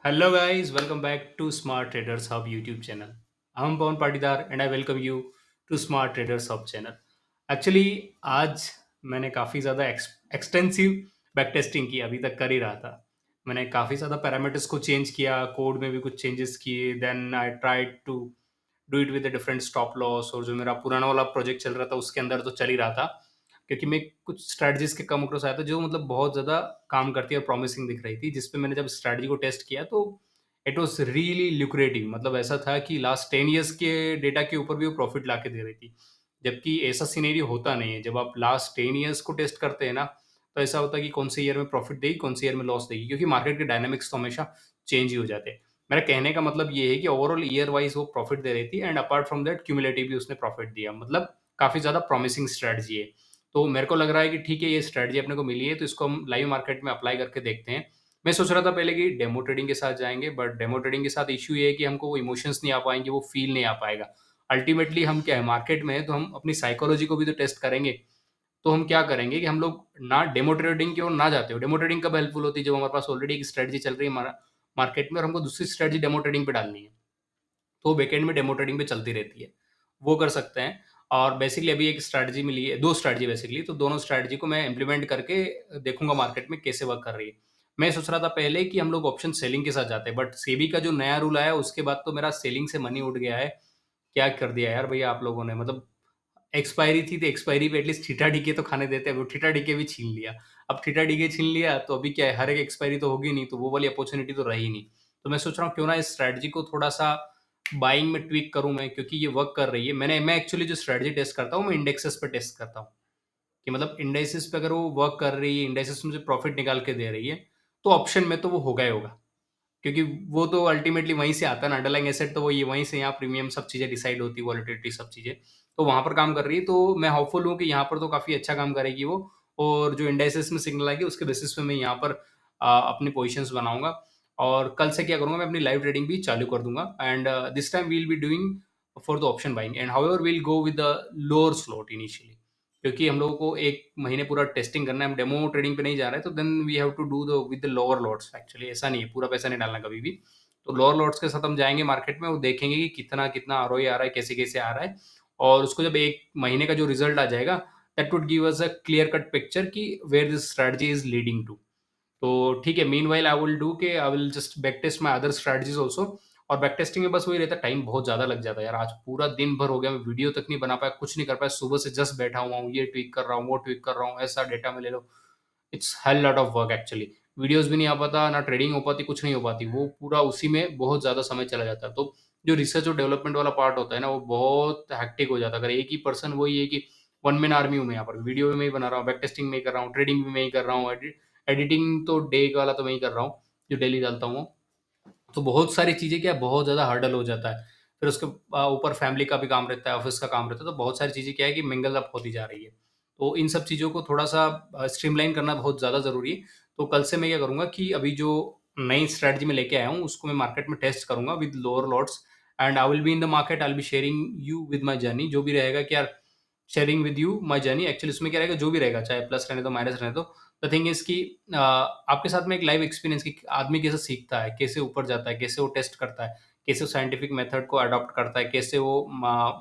Hello guys, welcome back to Smart Traders Hub YouTube channel. I'm Pawan Patidar and I welcome you to Smart Traders Hub channel. Actually आज मैंने काफ़ी ज़्यादा extensive back testing की अभी तक कर ही रहा था। मैंने काफ़ी ज़्यादा पैरामीटर्स को चेंज किया, कोड में भी कुछ चेंजेस किए, then I tried to do it with a different stop loss और जो मेरा पुराना वाला प्रोजेक्ट चल रहा था उसके अंदर तो चल ही रहा था। क्योंकि मैं कुछ स्ट्रैटेजीज के कम अक्रॉस आया था जो मतलब बहुत ज़्यादा काम करती है और प्रॉमिसिंग दिख रही थी, जिस पे मैंने जब स्ट्रैटेजी को टेस्ट किया तो इट वाज़ रियली ल्यूक्रेटिव। मतलब ऐसा था कि लास्ट 10 इयर्स के डेटा के ऊपर भी वो प्रॉफिट लाके दे रही थी। जबकि ऐसा सिनेरियो होता नहीं है। जब आप लास्ट 10 इयर्स को टेस्ट करते हैं ना, तो ऐसा होता है कि कौन से ईयर में प्रॉफिट देगी, कौन से ईयर में लॉस देगी, क्योंकि मार्केट के डायनामिक्स तो हमेशा चेंज ही हो जाते हैं। मेरा कहने का मतलब ये है कि ओवरऑल ईयर वाइज़ वो प्रॉफिट दे रही थी and apart from that cumulatively उसने प्रॉफिट दिया। मतलब काफ़ी ज़्यादा प्रॉमिसिंग स्ट्रैटेजी है। तो मेरे को लग रहा है कि ठीक है, ये स्ट्रैटेजी अपने को मिली है, तो इसको हम लाइव मार्केट में अप्लाई करके देखते हैं। मैं सोच रहा था पहले कि डेमो ट्रेडिंग के साथ जाएँगे, बट डेमो ट्रेडिंग के साथ इश्यू ये है कि हमको वो इमोशंस नहीं आ पाएँगे, वो फ़ील नहीं आ पाएगा। अल्टीमेटली हम क्या है, मार्केट में हैं, तो हम अपनी साइकोलॉजी को भी तो टेस्ट करेंगे। तो हम क्या करेंगे कि हम लोग ना डेमो ट्रेडिंग की ओर ना जाते हो। डेमो ट्रेडिंग कब हेल्पफुल होती है? जब हमारे पास ऑलरेडी एक स्ट्रैटेजी चल रही है मार्केट में और हमको दूसरी स्ट्रैटेजी डेमो ट्रेडिंग पे डालनी है। तो बैकएंड में डेमो ट्रेडिंग पे चलती रहती है। वो कर सकते हैं और बेसिकली अभी एक स्ट्रैटेजी मिली है, 2 स्ट्रैटेजी बेसिकली, तो दोनों स्ट्रैटेजी को मैं इम्प्लीमेंट करके देखूँगा मार्केट में कैसे वर्क कर रही है। मैं सोच रहा था पहले कि हम लोग ऑप्शन सेलिंग के साथ जाते हैं, बट सेबी का जो नया रूल आया उसके बाद तो मेरा सेलिंग से मन ही उठ गया है। क्या कर दिया यार भैया आप लोगों ने, मतलब एक्सपायरी थी तो एक्सपायरी पे एटलीस्ट ठीठा-ठीके तो खाने देते हैं, वो ठीठा-ठीके भी छीन लिया। अब ठीठा-ठीके छीन लिया तो अभी क्या है, हर एक एक्सपायरी तो होगी नहीं, तो वो वाली अपॉर्च्युनिटी तो रही नहीं। तो मैं सोच रहा हूँ क्यों ना इस स्ट्रैटेजी को थोड़ा-सा बाइंग में ट्विक करूँ मैं, क्योंकि ये वर्क कर रही है। मैं एक्चुअली जो स्ट्रैटेजी टेस्ट करता हूँ, मैं इंडेक्सेस पे टेस्ट करता हूँ, कि मतलब इंडाइसेस पे अगर वो वर्क कर रही है, इंडाइसेस मुझे प्रॉफिट निकाल के दे रही है, तो ऑप्शन में तो वो होगा ही होगा। क्योंकि वो तो अल्टीमेटली वहीं से आता है ना, अंडरलाइंग एसेट तो वही है, वहीं से यहाँ प्रीमियम सब चीज़ें डिसाइड होती है, वॉलेटिलिटी सब चीज़ें। तो वहाँ पर काम कर रही है, तो मैं होपफुल हूँ कि यहाँ पर तो काफ़ी अच्छा काम करेगी वो, और जो इंडाइसेस में सिग्नल आएगी उसके बेसिस पे मैं यहाँ पर अपनी पोज़ीशंस बनाऊँगा और कल से क्या करूँगा, मैं अपनी लाइव ट्रेडिंग भी चालू कर दूँगा and this time we will be doing for the option buying and however we will go with the lower slot initially. क्योंकि हम लोगों को 1 महीने पूरा टेस्टिंग करना है, हम डेमो ट्रेडिंग पे नहीं जा रहे, तो then we have to do the with the lower lots actually, ऐसा नहीं है, पूरा पैसा नहीं डालना कभी भी। तो लोअर लॉट्स के साथ हम जाएँगे मार्केट में और देखेंगे कि कितना-कितना आरओई आ रहा है, कैसे-कैसे आ रहा है और उसको जब 1 महीने का जो रिज़ल्ट आ जाएगा, that would give us a clear cut picture कि where this strategy is leading to. तो ठीक है, मीनव्हाइल आई विल डू के I will just back test my other strategies also. और बैक टेस्टिंग में बस वही रहता है, टाइम बहुत ज़्यादा लग जाता है यार। आज पूरा दिन भर हो गया, मैं वीडियो तक नहीं बना पाया, कुछ नहीं कर पाया, सुबह से जस्ट बैठा हुआ हूँ, ये ट्वीक कर रहा हूँ, वो ट्वीक कर रहा हूँ, ऐसा डेटा में ले लो। It's hell lot of work actually. Videos भी नहीं आ पाता, ना ट्रेडिंग हो पाती, कुछ नहीं हो पाती। वो पूरा उसी में बहुत ज़्यादा समय चला जाता है। तो जो रिसर्च और डेवलपमेंट वाला पार्ट होता है ना, वो बहुत हेक्टिक हो जाता है। अगर एक ही पर्सन वही है कि वन मैन आर्मी हूँ मैं यहाँ पर। वीडियो भी मैं ही बना रहा हूँ, बैक टेस्टिंग मैं ही कर रहा हूँ, ट्रेडिंग भी मैं ही कर रहा हूँ, एडिटिंग तो डे वाला तो मैं ही कर रहा हूँ, जो डेली डालता हूँ। तो बहुत सारी चीज़ें क्या है, बहुत ज़्यादा हर्डल हो जाता है। फिर उसके ऊपर फैमिली का भी काम रहता है, ऑफ़िस का काम रहता है, तो बहुत सारी चीज़ें क्या है कि मिंगल अप होती जा रही है। तो इन सब चीज़ों को थोड़ा-सा स्ट्रीमलाइन करना बहुत ज़्यादा ज़रूरी है। तो कल से मैं क्या करूँगा कि अभी जो नई स्ट्रैटेजी मैं लेके आया हूँ, उसको मैं मार्केट में टेस्ट करूँगा with lower lots and I will be in the market, I will be sharing you with my journey, जो भी रहेगा कि यार sharing with you my journey. Actually उसमें क्या रहेगा, जो भी रहेगा, चाहे प्लस रहने दो, माइनस रहने दो। द थिंग इज़ कि आपके साथ में एक लाइव एक्सपीरियंस कि आदमी कैसे सीखता है, कैसे ऊपर जाता है, कैसे वो टेस्ट करता है, कैसे वो साइंटिफिक मेथड को अडॉप्ट करता है, कैसे वो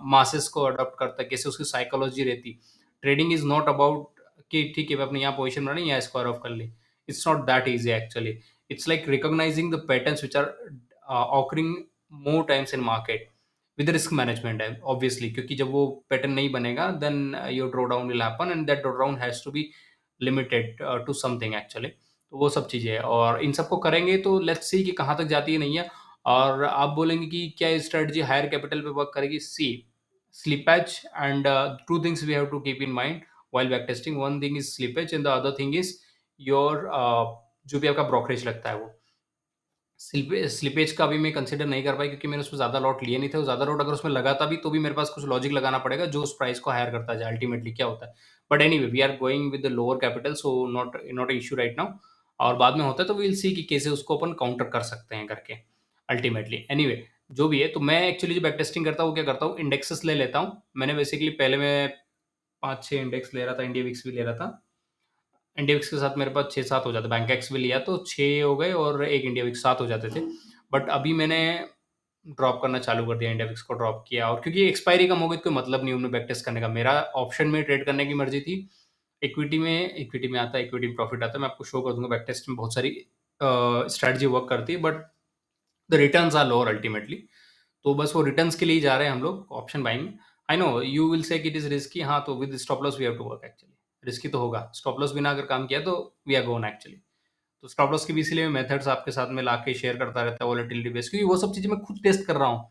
मासेस को अडॉप्ट करता है, कैसे उसकी साइकोलॉजी रहती। ट्रेडिंग इज़ नॉट अबाउट कि ठीक है, आपने यहाँ पोज़ीशन बनाई, यहाँ स्क्वायर ऑफ कर ली। It's not that easy actually. It's like recognising the patterns which are occurring more times in market with risk management है ऑब्वियसली, क्योंकि जब वो पैटर्न नहीं बनेगा then your draw down will happen and that draw down has to be limited to something actually. तो वो सब चीज़ें हैं और इन सबको करेंगे तो लेट्स सी कि कहाँ तक जाती है नहीं है। और आप बोलेंगे कि क्या ये स्ट्रेटजी हायर कैपिटल पे वर्क करेगी? See slippage and two things we have to keep in mind while back testing. One thing is slippage and the other thing is your जो भी आपका ब्रोकरेज लगता है वो। स्लिपेज का अभी मैं कंसीडर नहीं कर पाई क्योंकि मैंने उसमें ज़्यादा लॉट लिए नहीं थे और ज़्यादा लॉट अगर उसमें लगाता भी तो भी मेरे पास कुछ लॉजिक लगाना पड़ेगा जो उस प्राइस को हायर करता जाए अल्टीमेटली क्या होता है। But anyway we are going with the lower capital so not not a issue right now. और बाद में होता है तो वी विल सी कि कैसे उसको अपन काउंटर कर सकते हैं करके अल्टीमेटली। एनीवे जो भी है, तो मैं एक्चुअली जो बैक टेस्टिंग करता हूँ वो क्या करता हूँ, इंडेक्सेस ले लेता हूँ। मैंने बेसिकली पहले मैं 5-6 इंडेक्स ले रहा था, इंडिया विक्स भी ले रहा था। इंडिया के साथ मेरे पास 6-7 हो जाते, बैंक एक्स भी लिया तो 6 हो गए और 1 इंडिया विक्स 7 हो जाते थे। बट अभी मैंने ड्रॉप करना चालू कर दिया, इंडिया विक्स को ड्रॉप किया और क्योंकि एक्सपायरी कम हो गई तो कोई मतलब नहीं उनमें बैक टेस्ट करने का। मेरा ऑप्शन में ट्रेड करने की मर्ज़ी थी। इक्विटी में आता है, इक्विटी में प्रॉफ़िट आता है। मैं आपको शो कर दूँगा बैक टेस्ट में बहुत सारी स्ट्रैटेजी वर्क करती है but the returns are lower ultimately. तो बस वो रिटर्न्स के लिए ही जा रहे हैं हम लोग ऑप्शन बाइंग में। I know you will say कि इट इज़ रिस्की, हाँ, तो with stop loss we have to work actually. Risky तो होगा, स्टॉप लॉस बिना अगर काम किया तो वी आर गोन एक्चुअली। तो स्टॉप लॉस की भी इसीलिए मेथड्स आपके साथ में लाके शेयर करता रहता है वोलेटिलिटी बेस्ड, क्योंकि वो सब चीज़ें मैं खुद टेस्ट कर रहा हूँ।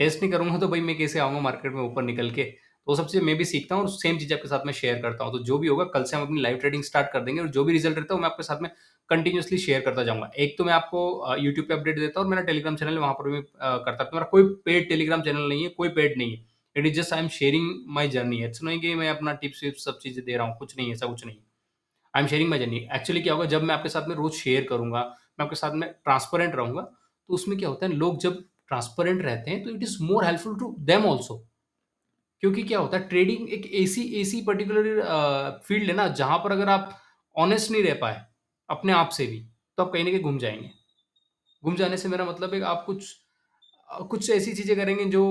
टेस्ट नहीं करूँगा तो भाई मैं कैसे आऊँगा मार्केट में ऊपर निकल के? तो वो सब चीज़ें मैं भी सीखता हूँ और सेम चीज़ आपके साथ में शेयर करता हूँ। तो जो भी होगा कल से हम अपनी लाइव ट्रेडिंग स्टार्ट कर देंगे और जो भी रिज़ल्ट रहता है वो मैं आपके साथ में कंटिन्यूअसली शेयर करता जाऊँगा। एक तो मैं आपको यूट्यूब पे अपडेट देता हूँ और मेरा टेलीग्राम चैनल है वहाँ पर भी करता हूँ। तो मेरा कोई पेड टेलीग्राम चैनल नहीं है, कोई पेड नहीं है। It is just I am sharing my journey. It's नहीं कि मैं अपना टिप्स-विप्स सब चीज़ें दे रहा हूँ, कुछ नहीं है, ऐसा कुछ नहीं है। I am sharing my journey. Actually क्या होगा जब मैं आपके साथ में रोज़ शेयर करूँगा, मैं आपके साथ में ट्रांसपेरेंट रहूँगा, तो उसमें क्या होता है लोग जब ट्रांसपेरेंट रहते हैं तो it is more helpful to them also. क्योंकि क्या होता है ट्रेडिंग एक ऐसी ऐसी पर्टिकुलर फ़ील्ड है ना जहाँ पर अगर आप ऑनेस्ट नहीं रह पाए, अपने आप से भी, तो आप कहीं न कहीं घूम जाएँगे। घूम जाने से मेरा मतलब है कि आप कुछ ऐसी चीज़ें करेंगे जो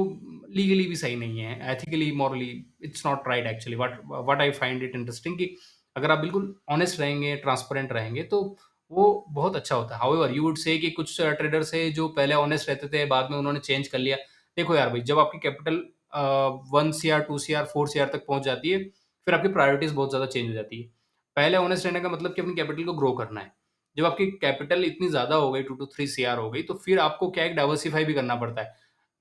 लीगली भी सही नहीं है, ethically, morally it's not right actually. What I find it interesting कि अगर आप बिल्कुल ऑनेस्ट रहेंगे, ट्रांसपेरेंट रहेंगे, तो वो बहुत अच्छा होता है। हाउएवर यू वुड से कि कुछ ट्रेडर्स हैं जो पहले ऑनेस्ट रहते थे, बाद में उन्होंने चेंज कर लिया। देखो यार भाई, जब आपकी कैपिटल 1 सीआर, 2 सीआर, 4 सीआर तक पहुँच जाती है, फिर आपकी प्रायोरिटीज़ बहुत ज़्यादा चेंज हो जाती है। पहले ऑनेस्ट रहने का मतलब कि अपनी कैपिटल को ग्रो करना है। जब आपकी कैपिटल इतनी ज़्यादा हो गई 2 टू 3 सीआर हो गई, तो फिर आपको क्या है डाइवर्सिफ़ाई भी करना पड़ता है।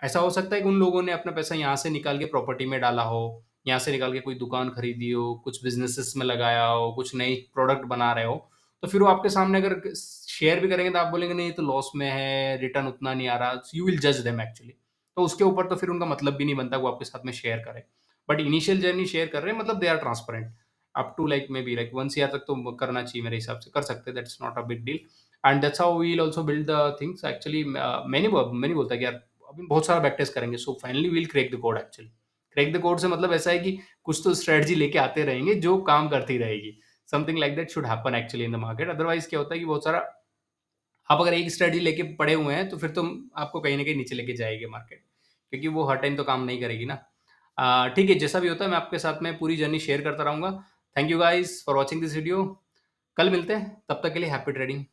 ऐसा हो सकता है कि उन लोगों ने अपना पैसा यहाँ से निकाल के प्रॉपर्टी में डाला हो, यहाँ से निकाल के कोई दुकान खरीदी हो, कुछ बिज़नेसेस में लगाया हो, कुछ नई प्रोडक्ट बना रहे हो, तो फिर वो आपके सामने अगर शेयर भी करेंगे तो आप बोलेंगे नहीं ये तो लॉस में है, रिटर्न उतना नहीं आ रहा, यू विल जज देम एक्चुअली। तो उसके ऊपर तो फिर उनका मतलब भी नहीं बनता वो आपके साथ में शेयर करें। बट इनिशियल जर्नी शेयर कर रहे हैं मतलब they are transparent. Up to like may be like 1 CR तक तो करना चाहिए मेरे हिसाब से, कर सकते हैं, that's not a big deal and that's how we will also build the things actually. मैंने बोलता है कि यार अभी बहुत सारा बैक टेस्ट करेंगे, so finally we will crack the code actually. Crack the code से मतलब ऐसा है कि कुछ तो स्ट्रेटजी लेके आते रहेंगे जो काम करती रहेगी। Something like that should happen actually in the market. Otherwise क्या होता है कि बहुत सारा आप अगर एक स्ट्रेटजी लेके पड़े हुए हैं, तो फिर तो आपको कहीं न कहीं नीचे लेके जाएगी मार्केट, क्योंकि वो हर टाइम तो काम नहीं करेगी ना। ठीक है, जैसा भी होता है मैं आपके साथ में पूरी जर्नी शेयर करता रहूँगा। Thank you guys for watching this video. कल मिलते हैं, तब तक के लिए हैप्पी ट्रेडिंग।